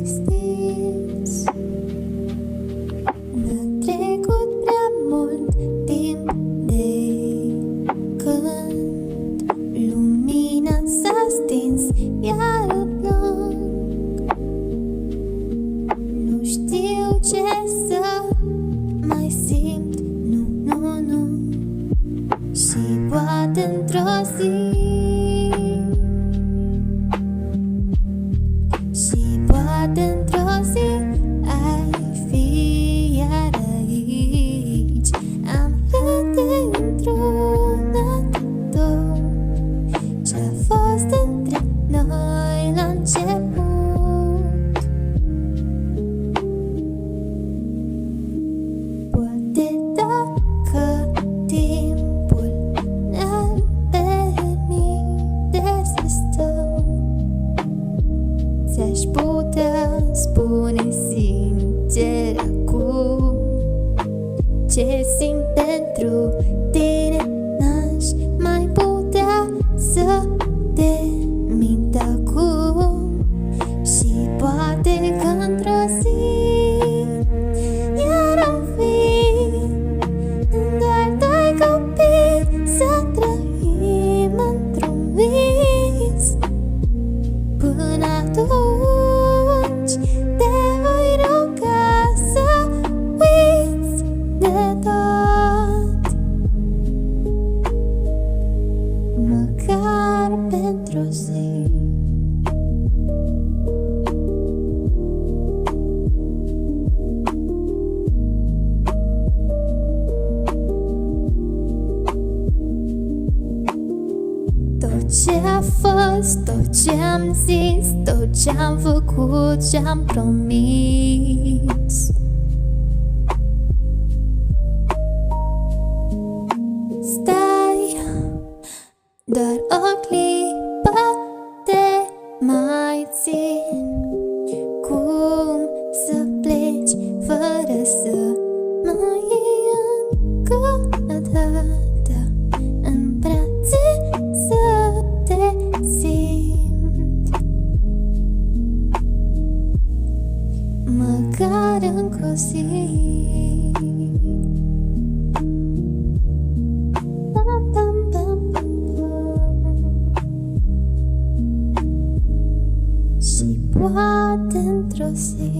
mai stins. N-a trecut prea mult timp de când lumina s-a stins, iar îl plâng. Nu știu ce să mai simt, nu. Și poate într-o zi, și poate într-o zi ai fi iar aici. Am râde într-un tot ce-a fost între noi la început. Poate dacă timpul ne-ar permite să stăm, ți-aș putea spune sincer acum ce simt pentru tine. N-aș mai putea să te mint acum. Și poate că într-o zi iar am fi doar doi copii, să trăim într-un vis. Până atunci te voi ruga să uiți de tot, măcar pentru zi. Tot ce a fost, tot ce am zis, tot ce am făcut, ce am promis, stai doar o clipă, te mai țin. Cum să pleci fără să mă iei încă o dată în brațe, să te simt, măcar încă o zi. Și poate într-o zi